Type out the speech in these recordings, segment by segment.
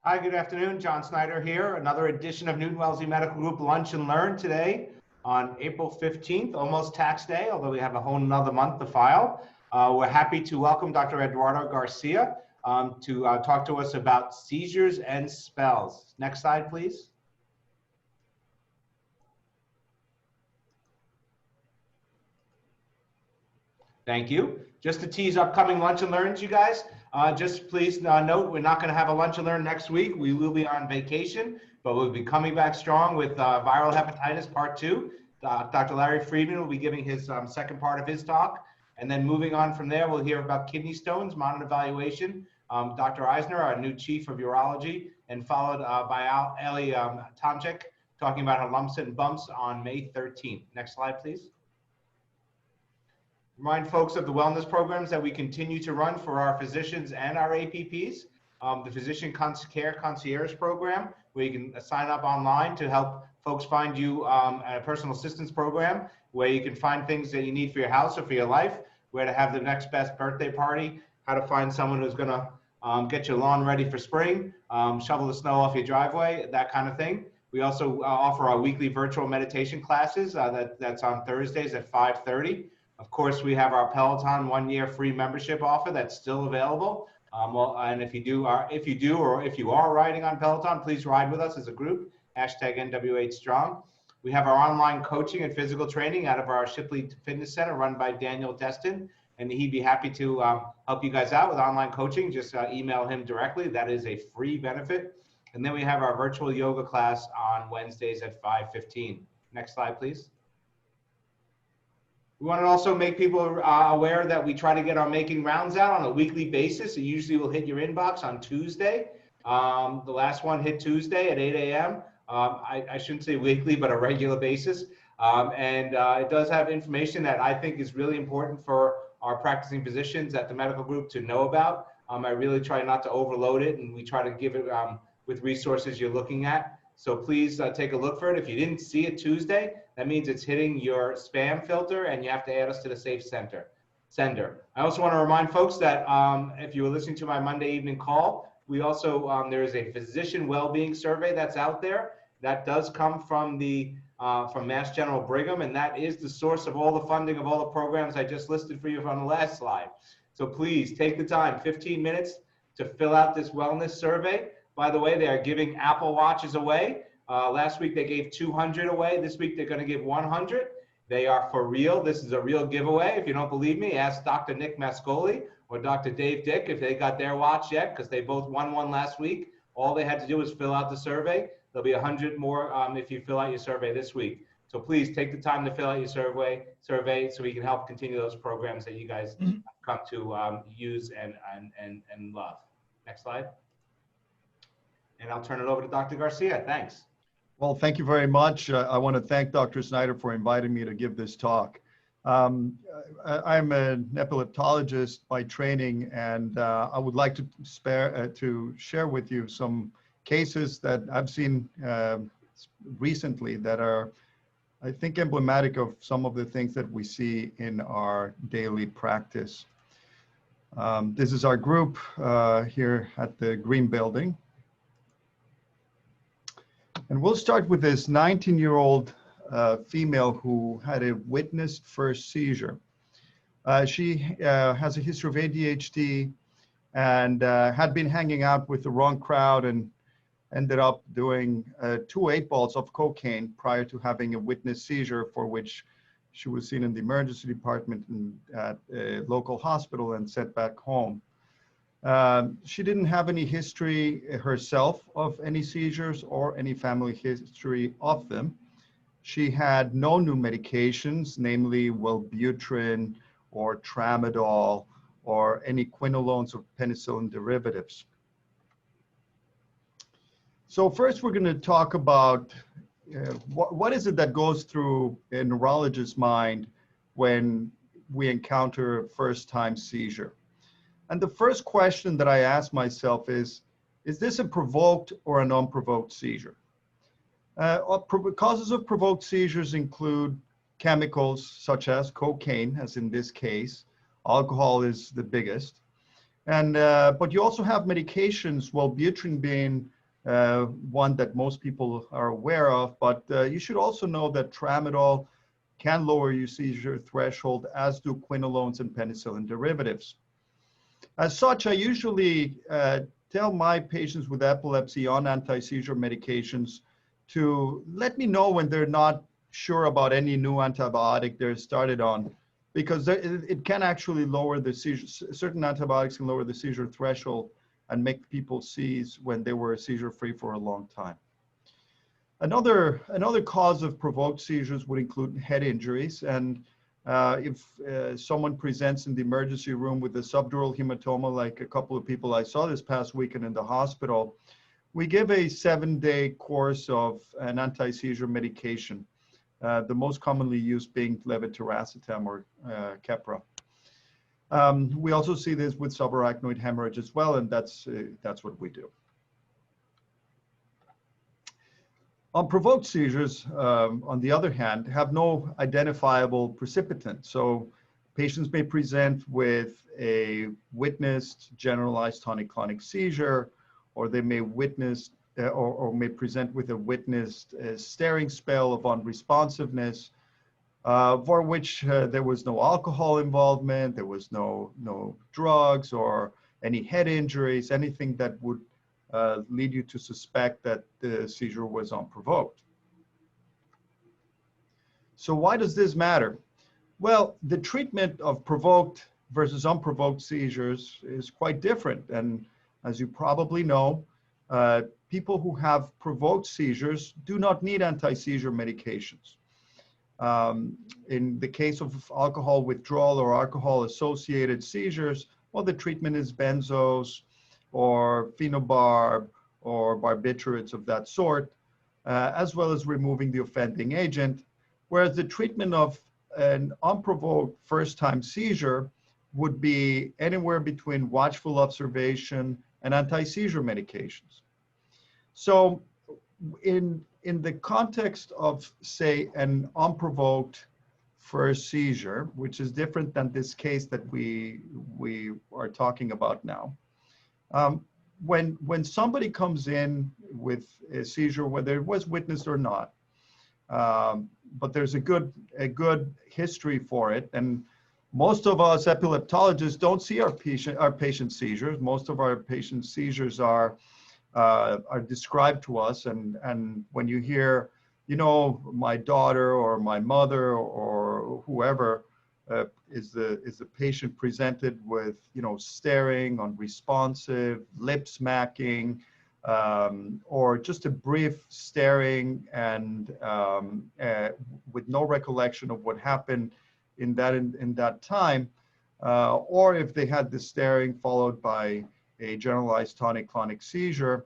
Hi, good afternoon. John Snyder here. Another edition of Newton-Wellesley Medical Group Lunch and Learn today on April 15th, almost tax day, although we have a whole nother month to file. We're happy to welcome Dr. Eduardo Garcia to talk to us about seizures and spells. Next slide, please. Thank you. Just to tease upcoming Lunch and Learns, you guys, just please note we're not going to have a Lunch and Learn next week. We will be on vacation, but we'll be coming back strong with viral hepatitis part 2. Dr. Larry Friedman will be giving his second part of his talk. And then moving on from there, we'll hear about kidney stones, modern evaluation. Dr. Eisner, our new chief of urology, and followed by Ellie Tomczyk talking about her lumps and bumps on May 13th. Next slide, please. Remind folks of the wellness programs that we continue to run for our physicians and our APPs. The Physician Care Concierge Program, where you can sign up online to help folks find you a personal assistance program, where you can find things that you need for your house or for your life, where to have the next best birthday party, how to find someone who's going to get your lawn ready for spring, shovel the snow off your driveway, that kind of thing. We also offer our weekly virtual meditation classes that's on Thursdays at 5:30. Of course, we have our Peloton 1-year free membership offer that's still available. And if you are riding on Peloton, please ride with us as a group, #NWH Strong. We have our online coaching and physical training out of our Shipley Fitness Center run by Daniel Destin, and he'd be happy to help you guys out with online coaching. Just email him directly. That is a free benefit. And then we have our virtual yoga class on Wednesdays at 5:15. Next slide, please. We want to also make people aware that we try to get our making rounds out on a weekly basis. It usually will hit your inbox on Tuesday. The last one hit Tuesday at 8 a.m. I shouldn't say weekly, but a regular basis. It does have information that I think is really important for our practicing physicians at the medical group to know about. I really try not to overload it, and we try to give it with resources you're looking at. So please take a look for it. If you didn't see it Tuesday, that means it's hitting your spam filter and you have to add us to the safe sender. I also want to remind folks that if you were listening to my Monday evening call, we also, there is a physician well-being survey that's out there that does come from from Mass General Brigham, and that is the source of all the funding of all the programs I just listed for you on the last slide. So please take the time, 15 minutes, to fill out this wellness survey. By the way, they are giving Apple Watches away. Last week they gave 200 away. This week they're going to give 100. They are for real. This is a real giveaway. If you don't believe me, ask Dr. Nick Mascoli or Dr. Dave Dick if they got their watch yet, because they both won one last week. All they had to do was fill out the survey. There'll be 100 more if you fill out your survey this week. So please take the time to fill out your survey so we can help continue those programs that you guys come to use and love. Next slide. And I'll turn it over to Dr. Garcia. Thanks. Well, thank you very much. I want to thank Dr. Snyder for inviting me to give this talk. I'm an epileptologist by training, and I would like to share with you some cases that I've seen recently that are, I think, emblematic of some of the things that we see in our daily practice. This is our group here at the Green Building. And we'll start with this 19-year-old female who had a witnessed first seizure. She has a history of ADHD and had been hanging out with the wrong crowd and ended up doing 2 8-balls of cocaine prior to having a witnessed seizure, for which she was seen in the emergency department at a local hospital and sent back home. She didn't have any history herself of any seizures or any family history of them. She had no new medications, namely Wellbutrin or Tramadol or any quinolones or penicillin derivatives. So first we're going to talk about what is it that goes through a neurologist's mind when we encounter a first-time seizure. And the first question that I ask myself is this a provoked or an unprovoked seizure? Causes of provoked seizures include chemicals such as cocaine, as in this case. Alcohol is the biggest. And but you also have medications, Wellbutrin being one that most people are aware of, but you should also know that tramadol can lower your seizure threshold, as do quinolones and penicillin derivatives. As such, I usually tell my patients with epilepsy on anti-seizure medications to let me know when they're not sure about any new antibiotic they're started on, because it can actually lower the seizure. Certain antibiotics can lower the seizure threshold and make people seize when they were seizure-free for a long time. Another cause of provoked seizures would include head injuries, and if someone presents in the emergency room with a subdural hematoma, like a couple of people I saw this past weekend in the hospital, we give a 7-day course of an anti-seizure medication, the most commonly used being levetiracetam or Keppra. We also see this with subarachnoid hemorrhage as well, and that's what we do. Unprovoked seizures, on the other hand, have no identifiable precipitant. So patients may present with a witnessed generalized tonic-clonic seizure, or they may witness or may present with a witnessed staring spell of unresponsiveness, for which there was no alcohol involvement, there was no drugs or any head injuries, anything that would lead you to suspect that the seizure was unprovoked. So why does this matter? Well, the treatment of provoked versus unprovoked seizures is quite different. And as you probably know, people who have provoked seizures do not need anti-seizure medications. In the case of alcohol withdrawal or alcohol-associated seizures, well, the treatment is benzos or phenobarb or barbiturates of that sort, as well as removing the offending agent, whereas the treatment of an unprovoked first-time seizure would be anywhere between watchful observation and anti-seizure medications. So in the context of, say, an unprovoked first seizure, which is different than this case that we are talking about now, when somebody comes in with a seizure, whether it was witnessed or not, but there's a good history for it, and most of us epileptologists don't see our patient seizures. Most of our patient seizures are described to us, and when you hear, you know, my daughter or my mother or whoever is the patient presented with, you know, staring, unresponsive, lip smacking, or just a brief staring and with no recollection of what happened in that time, or if they had the staring followed by a generalized tonic-clonic seizure,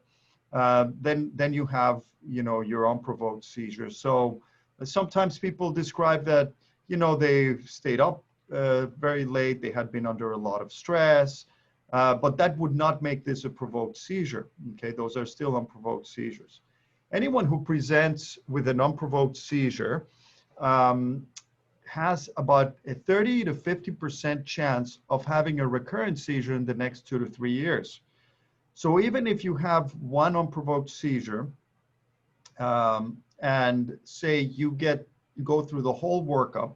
then you have, you know, your unprovoked seizure. So sometimes people describe that, you know, they stayed up very late, they had been under a lot of stress, but that would not make this a provoked seizure. Okay, those are still unprovoked seizures. Anyone who presents with an unprovoked seizure has about a 30 to 50% chance of having a recurrent seizure in the next 2 to 3 years. So even if you have one unprovoked seizure, and say you go through the whole workup,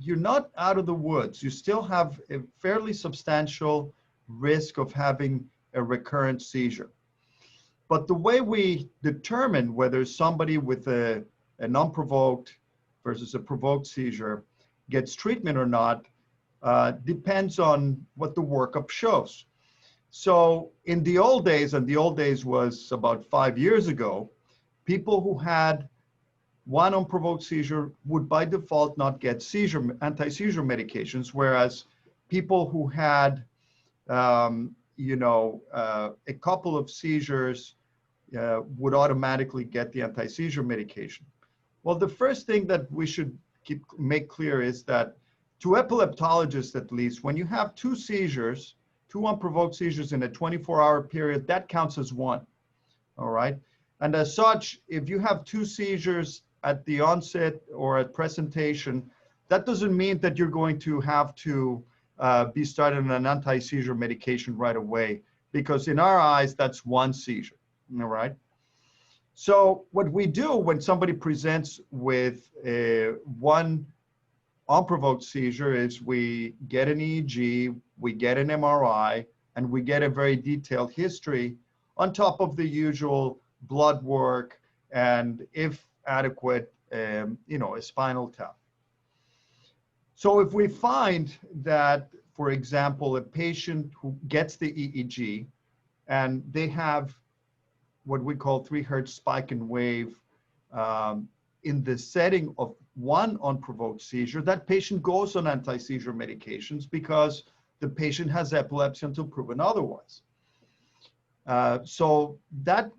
you're not out of the woods. You still have a fairly substantial risk of having a recurrent seizure. But the way we determine whether somebody with an unprovoked versus a provoked seizure gets treatment or not depends on what the workup shows. So in the old days, and the old days was about 5 years ago, people who had one unprovoked seizure would by default not get anti-seizure medications, whereas people who had, you know, a couple of seizures would automatically get the anti-seizure medication. Well, the first thing that we should make clear is that to epileptologists, at least, when you have two seizures, two unprovoked seizures in a 24-hour period, that counts as one, all right? And as such, if you have two seizures at the onset or at presentation, that doesn't mean that you're going to have to be started on an anti-seizure medication right away, because in our eyes, that's one seizure, all right? So what we do when somebody presents with one unprovoked seizure is we get an EEG, we get an MRI, and we get a very detailed history on top of the usual blood work and, if adequate, a spinal tap. So if we find that, for example, a patient who gets the EEG and they have what we call 3 Hz spike and wave in the setting of one unprovoked seizure, that patient goes on anti-seizure medications because the patient has epilepsy until proven otherwise. So that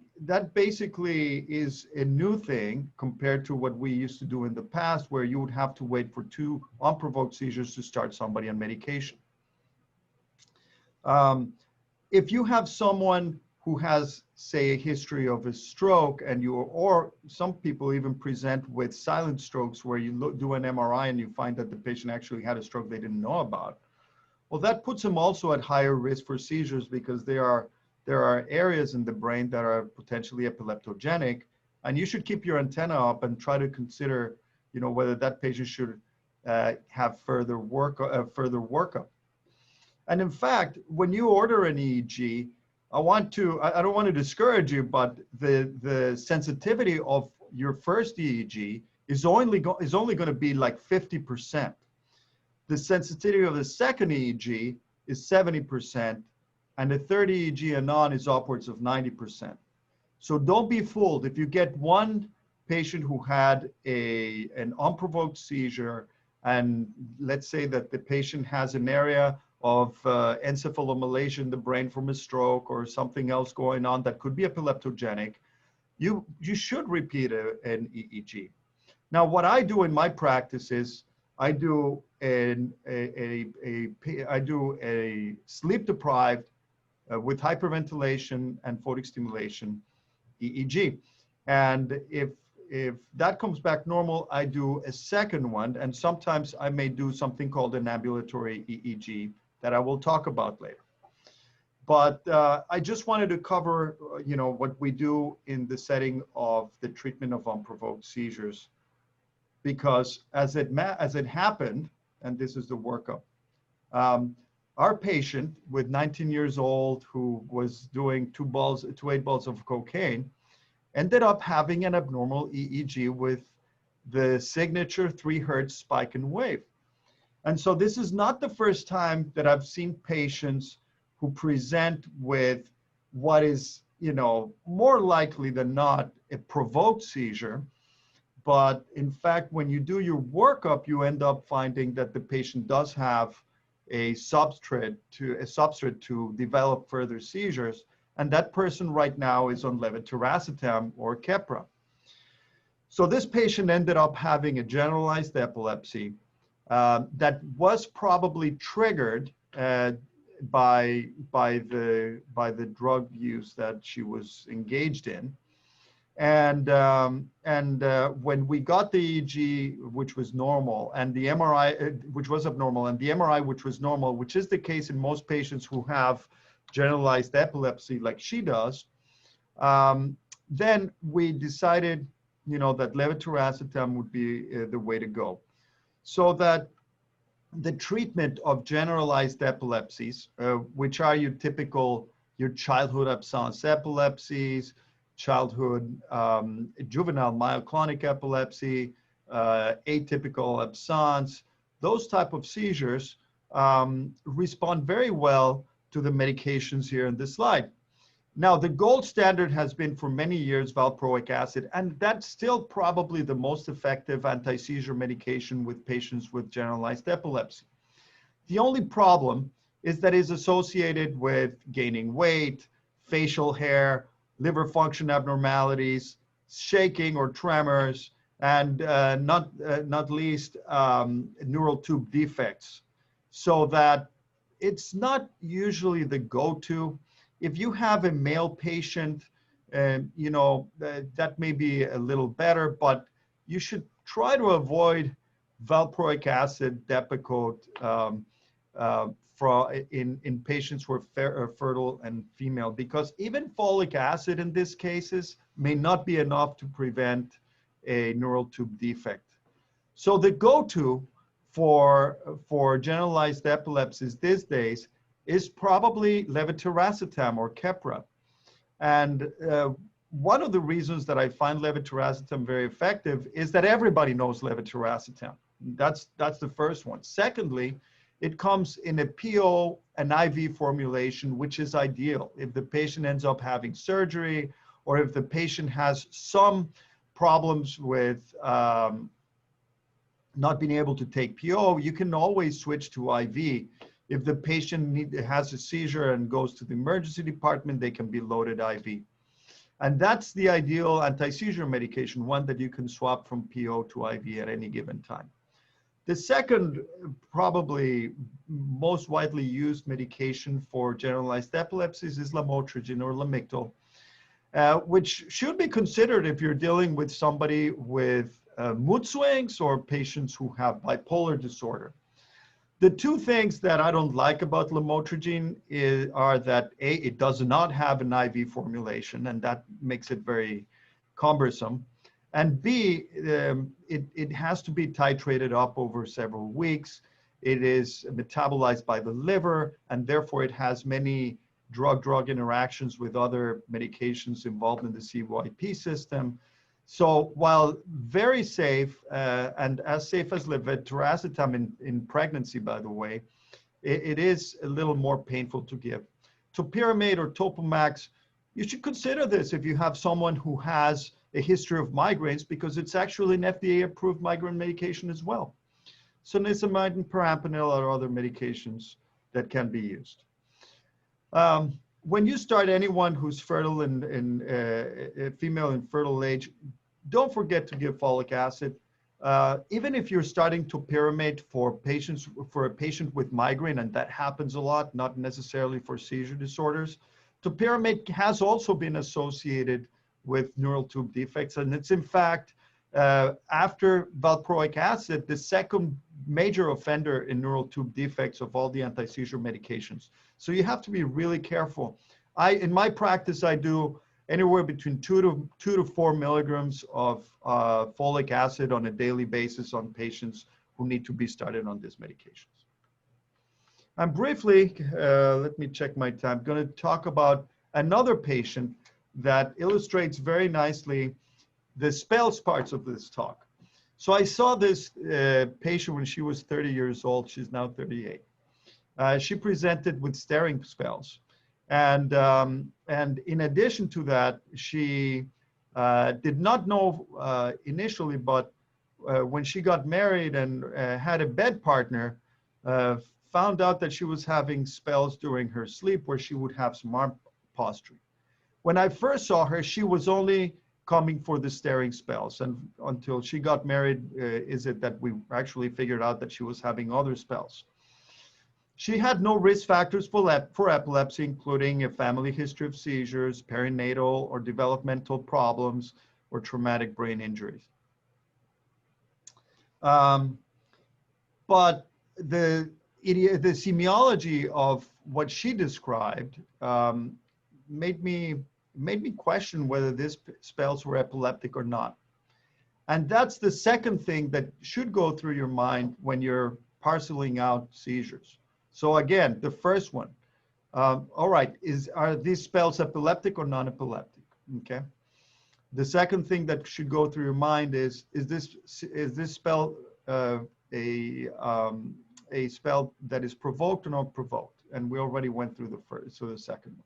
basically is a new thing compared to what we used to do in the past, where you would have to wait for 2 unprovoked seizures to start somebody on medication. If you have someone who has, say, a history of a stroke, and or some people even present with silent strokes where you do an MRI and you find that the patient actually had a stroke they didn't know about, well, that puts them also at higher risk for seizures, because there are areas in the brain that are potentially epileptogenic, and you should keep your antenna up and try to consider, whether that patient should have further workup. And in fact, when you order an EEG, I don't want to discourage you, but the sensitivity of your first EEG is only going to be like 50%. The sensitivity of the second EEG is 70%, and the third EEG and on is upwards of 90%. So don't be fooled. If you get one patient who had an unprovoked seizure, and let's say that the patient has an area of encephalomalacia in the brain from a stroke or something else going on that could be epileptogenic, you should repeat an EEG. Now, what I do in my practice is I do a sleep-deprived with hyperventilation and photic stimulation EEG, and if that comes back normal, I do a second one, and sometimes I may do something called an ambulatory EEG that I will talk about later. But I just wanted to cover, what we do in the setting of the treatment of unprovoked seizures, because as it happened, and this is the workup, our patient with 19 years old who was doing 2 8 balls of cocaine ended up having an abnormal EEG with the signature 3 Hz spike and wave. And so this is not the first time that I've seen patients who present with what is, more likely than not a provoked seizure. But in fact, when you do your workup, you end up finding that the patient does have a substrate to develop further seizures. And that person right now is on levetiracetam or Keppra. So this patient ended up having a generalized epilepsy that was probably triggered by the drug use that she was engaged in. And when we got the EEG, which was normal, and the MRI, which was abnormal, and the MRI, which was normal, which is the case in most patients who have generalized epilepsy like she does, then we decided, that levetiracetam would be the way to go. So that the treatment of generalized epilepsies, which are your childhood absence epilepsies, childhood juvenile myoclonic epilepsy, atypical absence, those type of seizures respond very well to the medications here in this slide. Now, the gold standard has been for many years valproic acid, and that's still probably the most effective anti-seizure medication with patients with generalized epilepsy. The only problem is that it's associated with gaining weight, facial hair, liver function abnormalities, shaking or tremors, and not least neural tube defects. So that it's not usually the go-to. If you have a male patient, that may be a little better, but you should try to avoid valproic acid, Depakote, in patients who are fertile and female, because even folic acid in these cases may not be enough to prevent a neural tube defect. So the go-to for generalized epilepsies these days is probably levetiracetam or Keppra. And one of the reasons that I find levetiracetam very effective is that everybody knows levetiracetam. That's the first one. Secondly, it comes in a PO and IV formulation, which is ideal. If the patient ends up having surgery, or if the patient has some problems with not being able to take PO, you can always switch to IV. If the patient has a seizure and goes to the emergency department, they can be loaded IV. And that's the ideal anti-seizure medication, one that you can swap from PO to IV at any given time. The second, probably most widely used medication for generalized epilepsies is lamotrigine or Lamictal, which should be considered if you're dealing with somebody with mood swings or patients who have bipolar disorder. The two things that I don't like about lamotrigine are that A, it does not have an IV formulation, and that makes it very cumbersome. And B, it has to be titrated up over several weeks. It is metabolized by the liver, and therefore it has many drug-drug interactions with other medications involved in the CYP system. So while very safe, and as safe as levetiracetam in pregnancy, by the way, it is a little more painful to give. Topiramate or Topamax, you should consider this if you have someone who has a history of migraines, because it's actually an FDA-approved migraine medication as well. Sonizumab and perampanel are other medications that can be used. When you start anyone who's fertile and female in fertile age, don't forget to give folic acid. Even if you're starting topiramate for a patient with migraine, and that happens a lot, not necessarily for seizure disorders, topiramate has also been associated with neural tube defects. And it's in fact, after valproic acid, the second major offender in neural tube defects of all the anti-seizure medications. So you have to be really careful. In my practice, I do anywhere between 2 to 4 milligrams of folic acid on a daily basis on patients who need to be started on these medications. And briefly, let me check my time. I'm going to talk about another patient that illustrates very nicely the spells parts of this talk. So I saw this patient when she was 30 years old. She's now 38. She presented with staring spells. And in addition to that, she did not know initially, but when she got married and had a bed partner, found out that she was having spells during her sleep where she would have some arm posturing. When I first saw her, she was only coming for the staring spells, and until she got married, is it that we actually figured out that she was having other spells. She had no risk factors for epilepsy, including a family history of seizures, perinatal or developmental problems, or traumatic brain injuries. But the semiology of what she described made me question whether these spells were epileptic or not. And that's the second thing that should go through your mind when you're parceling out seizures. So again, the first one, all right, are these spells epileptic or non-epileptic? Okay. The second thing that should go through your mind is this spell a spell that is provoked or not provoked? And we already went through the first, so the second one.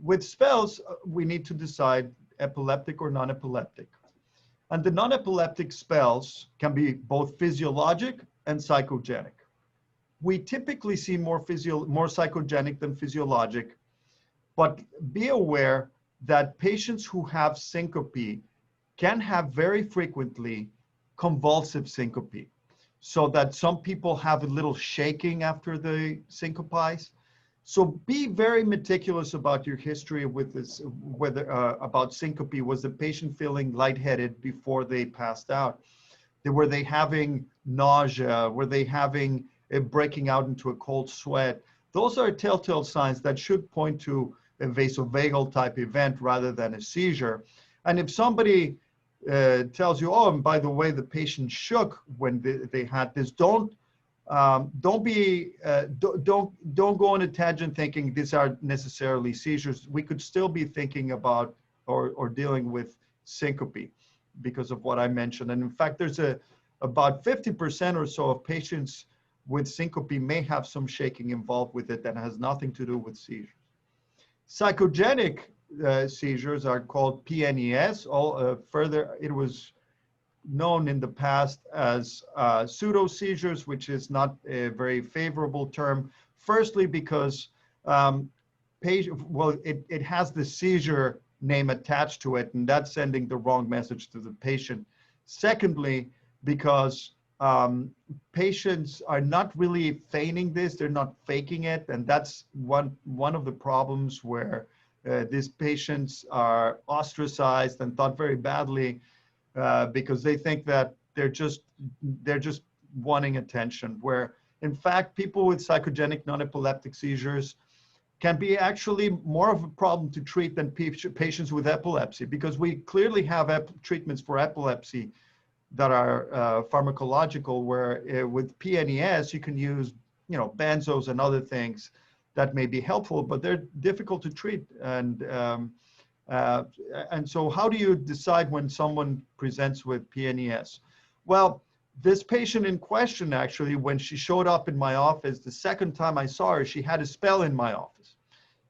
With spells, we need to decide epileptic or non-epileptic. And the non-epileptic spells can be both physiologic and psychogenic. We typically see more psychogenic than physiologic, but be aware that patients who have syncope can have very frequently convulsive syncope. So that some people have a little shaking after the syncopes. So be very meticulous about your history with this, whether about syncope. Was the patient feeling lightheaded before they passed out? Were they having nausea? Were they having breaking out into a cold sweat. Those are telltale signs that should point to a vasovagal type event rather than a seizure. And if somebody tells you, oh, and by the way, the patient shook when they had this, don't go on a tangent thinking these are necessarily seizures. We could still be thinking about or dealing with syncope because of what I mentioned. And in fact, there's about 50% or so of patients with syncope may have some shaking involved with it that has nothing to do with seizures. Psychogenic seizures are called PNES. Further, it was known in the past as pseudo seizures, which is not a very favorable term. Firstly, because it has the seizure name attached to it, and that's sending the wrong message to the patient. Secondly, because patients are not really feigning this, they're not faking it, and that's one of the problems where these patients are ostracized and thought very badly because they think that they're just wanting attention, where in fact people with psychogenic non-epileptic seizures can be actually more of a problem to treat than patients with epilepsy, because we clearly have treatments for epilepsy that are pharmacological, where with PNES you can use benzos and other things that may be helpful, but they're difficult to treat. And so how do you decide when someone presents with PNES? Well, this patient in question, actually, when she showed up in my office, the second time I saw her, she had a spell in my office.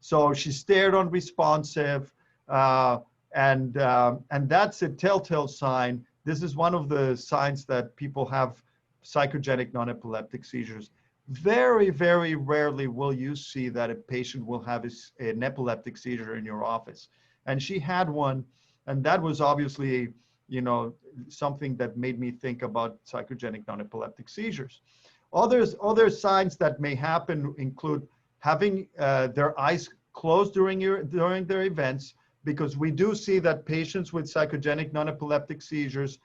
So she stared unresponsive, and that's a telltale sign. This is one of the signs that people have psychogenic non-epileptic seizures. Very, very rarely will you see that a patient will have an epileptic seizure in your office. And she had one, and that was obviously, something that made me think about psychogenic non-epileptic seizures. Other signs that may happen include having their eyes closed during their events, because we do see that patients with psychogenic non-epileptic seizures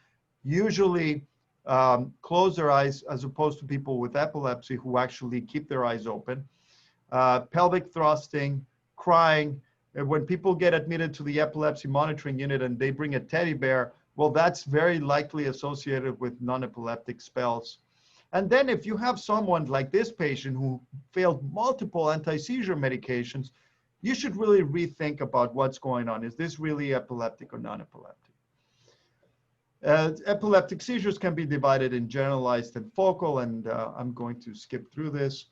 usually close their eyes, as opposed to people with epilepsy who actually keep their eyes open. Pelvic thrusting, crying. When people get admitted to the epilepsy monitoring unit and they bring a teddy bear, well, that's very likely associated with non-epileptic spells. And then if you have someone like this patient who failed multiple anti-seizure medications, you should really rethink about what's going on. Is this really epileptic or non-epileptic? Epileptic seizures can be divided in generalized and focal, and I'm going to skip through this.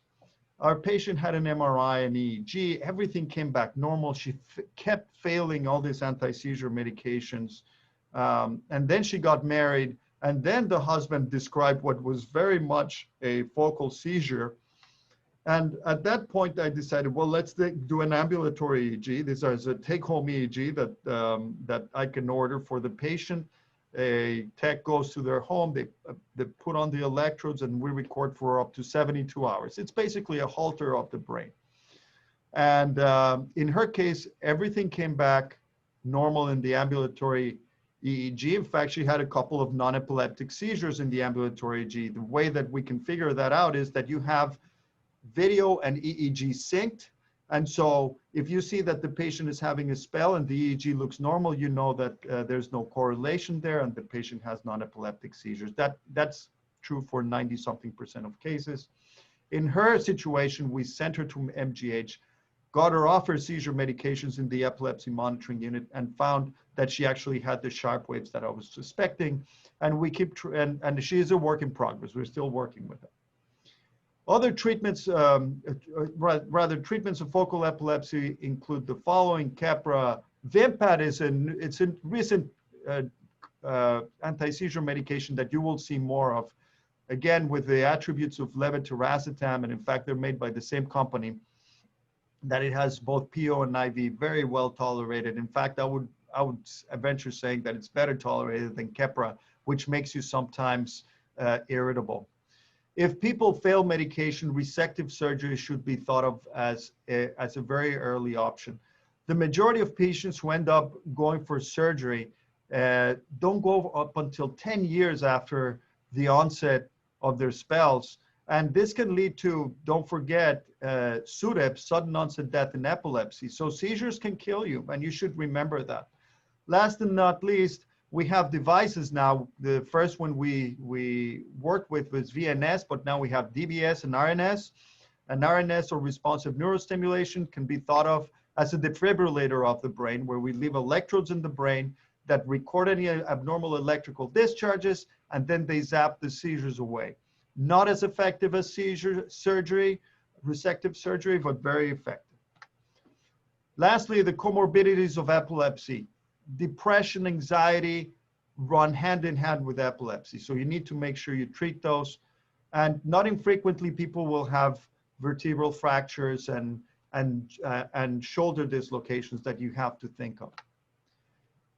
Our patient had an MRI and EEG. Everything came back normal. She kept failing all these anti-seizure medications. And then she got married. And then the husband described what was very much a focal seizure. And at that point, I decided, well, let's do an ambulatory EEG. This is a take-home EEG that I can order for the patient. A tech goes to their home, they put on the electrodes, and we record for up to 72 hours. It's basically a halter of the brain. And in her case, everything came back normal in the ambulatory EEG. In fact, she had a couple of non-epileptic seizures in the ambulatory EEG. The way that we can figure that out is that you have video and EEG synced. And so if you see that the patient is having a spell and the EEG looks normal, you know that there's no correlation there and the patient has non-epileptic seizures. That's true for 90-something% of cases. In her situation, we sent her to MGH, got her off her seizure medications in the epilepsy monitoring unit, and found that she actually had the sharp waves that I was suspecting. And we keep, and she is a work in progress. We're still working with her. Other treatments, treatments of focal epilepsy include the following: Keppra. Vimpat is a recent anti-seizure medication that you will see more of, again, with the attributes of levetiracetam, and in fact, they're made by the same company, that it has both PO and IV, very well tolerated. In fact, I would venture saying that it's better tolerated than Keppra, which makes you sometimes irritable. If people fail medication, resective surgery should be thought of as a very early option. The majority of patients who end up going for surgery don't go up until 10 years after the onset of their spells. And this can lead to, don't forget, SUDEP, sudden onset death in epilepsy. So seizures can kill you, and you should remember that. Last and not least, we have devices now. The first one we worked with was VNS, but now we have DBS and RNS. And RNS, or responsive neurostimulation, can be thought of as a defibrillator of the brain, where we leave electrodes in the brain that record any abnormal electrical discharges, and then they zap the seizures away. Not as effective as seizure surgery, resective surgery, but very effective. Lastly, the comorbidities of epilepsy. Depression, anxiety run hand in hand with epilepsy. So you need to make sure you treat those. And not infrequently, people will have vertebral fractures and shoulder dislocations that you have to think of.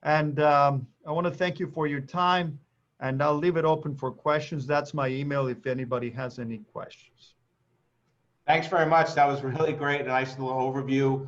And I want to thank you for your time, and I'll leave it open for questions. That's my email if anybody has any questions. Thanks very much. That was really great. A nice little overview.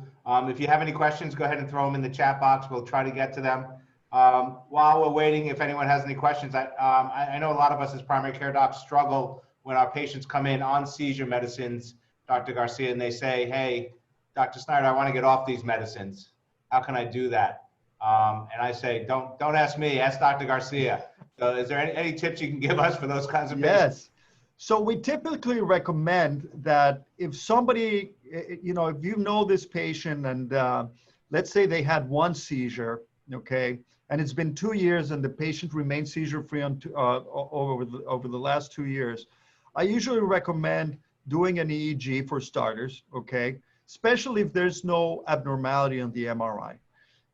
If you have any questions, go ahead and throw them in the chat box. We'll try to get to them. While we're waiting, if anyone has any questions, I know a lot of us as primary care docs struggle when our patients come in on seizure medicines, Dr. Garcia, and they say, hey, Dr. Snyder, I want to get off these medicines. How can I do that? And I say, don't ask me, ask Dr. Garcia. So is there any tips you can give us for those kinds of patients? Yes. So we typically recommend that if somebody, if you know this patient and let's say they had one seizure, okay, and it's been 2 years and the patient remains seizure-free over the last 2 years, I usually recommend doing an EEG for starters, okay, especially if there's no abnormality on the MRI.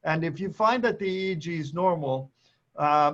And if you find that the EEG is normal,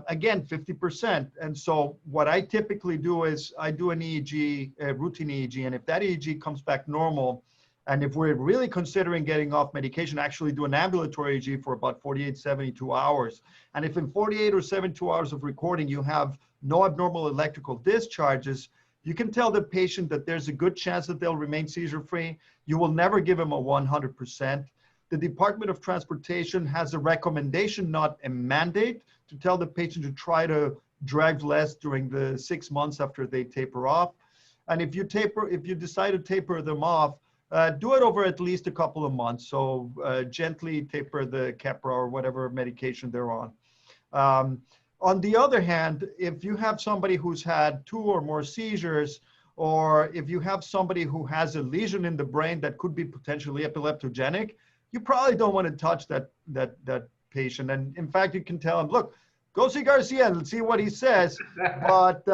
again, 50%. And so what I typically do is I do an EEG, a routine EEG, and if that EEG comes back normal, and if we're really considering getting off medication, actually do an ambulatory EEG for about 48, 72 hours. And if in 48 or 72 hours of recording, you have no abnormal electrical discharges, you can tell the patient that there's a good chance that they'll remain seizure-free. You will never give them a 100%. The Department of Transportation has a recommendation, not a mandate, to tell the patient to try to drive less during the 6 months after they taper off. And if you decide to taper them off, do it over at least a couple of months. So gently taper the Keppra or whatever medication they're on. On the other hand, if you have somebody who's had 2 or more seizures, or if you have somebody who has a lesion in the brain that could be potentially epileptogenic, you probably don't want to touch that patient. And in fact, you can tell him, look, go see Garcia and see what he says. But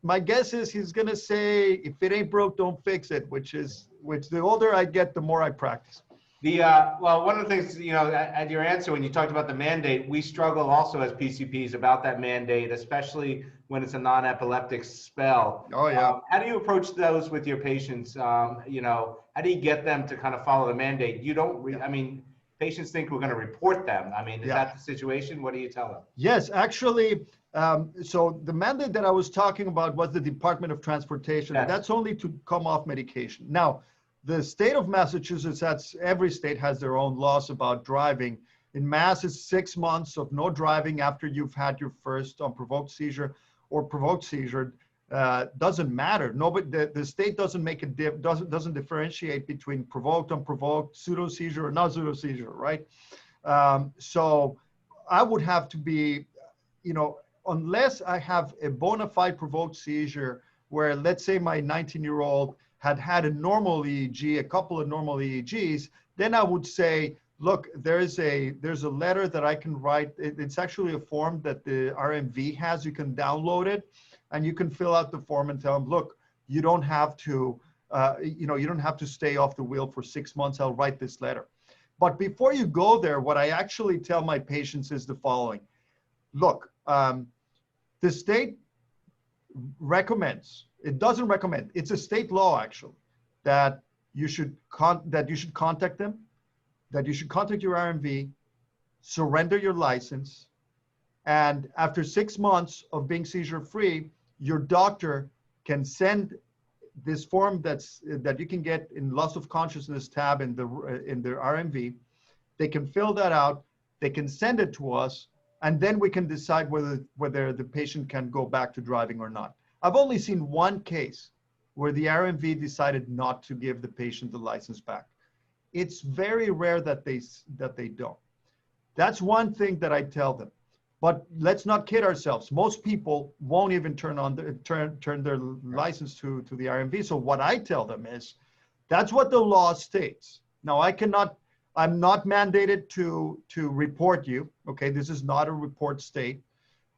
my guess is he's going to say, if it ain't broke, don't fix it, which the older I get, the more I practice. Well, one of the things, at your answer, when you talked about the mandate, we struggle also as PCPs about that mandate, especially when it's a non-epileptic spell. Oh, yeah. How do you approach those with your patients? How do you get them to kind of follow the mandate? You don't, patients think we're going to report them. Is that the situation? What do you tell them? Yes, actually, so the mandate that I was talking about was the Department of Transportation. Yes. That's only to come off medication. Now, the state of Massachusetts, every state has their own laws about driving. In Mass, it's 6 months of no driving after you've had your first unprovoked seizure or provoked seizure. Doesn't matter. Nobody, the state doesn't make doesn't differentiate between provoked, unprovoked, pseudo seizure or not pseudo seizure, right? So I would have to be, unless I have a bona fide provoked seizure where, let's say, my 19-year-old had a normal EEG, a couple of normal EEGs, then I would say, look, there's a letter that I can write. It's actually a form that the RMV has. You can download it, and you can fill out the form and tell them, look, you don't have to, you don't have to stay off the wheel for 6 months. I'll write this letter. But before you go there, what I actually tell my patients is the following. Look, the state recommends, it doesn't recommend, it's a state law actually, that you should contact them, that you should contact your RMV, surrender your license, and after 6 months of being seizure-free, your doctor can send this form that you can get in loss of consciousness tab in the RMV. They can fill that out, they can send it to us, and then we can decide whether the patient can go back to driving or not. I've only seen one case where the RMV decided not to give the patient the license back. It's very rare that they don't. That's one thing that I tell them. But let's not kid ourselves. Most people won't even turn their license to the RMV. So what I tell them is, that's what the law states. Now I'm not mandated to report you. Okay, this is not a report state.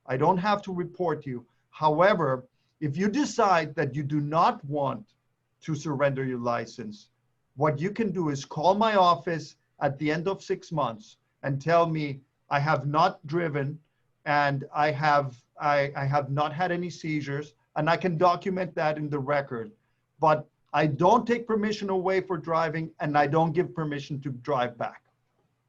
I don't have to report you. However, if you decide that you do not want to surrender your license, what you can do is call my office at the end of 6 months and tell me, I have not driven and I have not had any seizures, and I can document that in the record. But I don't take permission away for driving, and I don't give permission to drive back.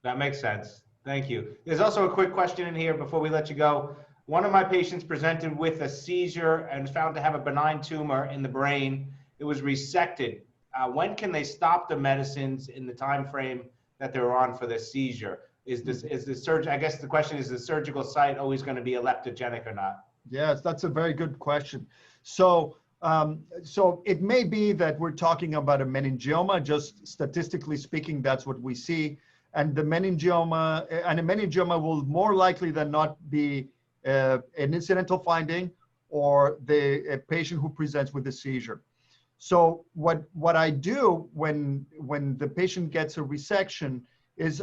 That makes sense. Thank you. There's also a quick question in here before we let you go. One of my patients presented with a seizure and was found to have a benign tumor in the brain. It was resected. When can they stop the medicines in the time frame that they're on for the seizure? Is the surgery? I guess the question is the surgical site always going to be eleptogenic or not? Yes, that's a very good question. So it may be that we're talking about a meningioma. Just statistically speaking, that's what we see. And the meningioma will more likely than not be an incidental finding or a patient who presents with a seizure. So what I do when the patient gets a resection is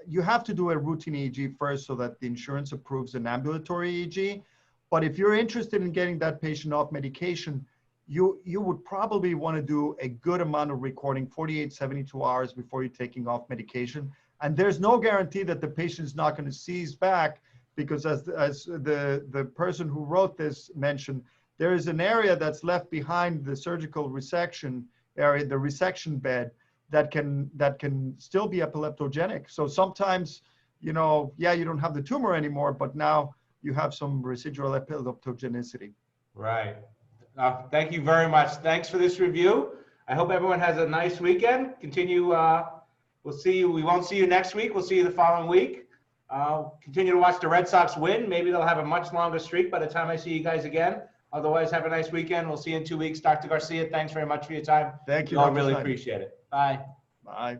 you have to do a routine EEG first so that the insurance approves an ambulatory EEG. But if you're interested in getting that patient off medication, you would probably want to do a good amount of recording, 48, 72 hours before you're taking off medication. And there's no guarantee that the patient is not going to seize back, because as the person who wrote this mentioned, there is an area that's left behind the surgical resection area, the resection bed, that can still be epileptogenic. So sometimes, you don't have the tumor anymore, but now you have some residual epileptogenicity. Right. Thank you very much. Thanks for this review. I hope everyone has a nice weekend. Continue. We'll see you. We won't see you next week. We'll see you the following week. Continue to watch the Red Sox win. Maybe they'll have a much longer streak by the time I see you guys again. Otherwise, have a nice weekend. We'll see you in 2 weeks. Dr. Garcia, thanks very much for your time. Thank you. I really appreciate it. Bye. Bye.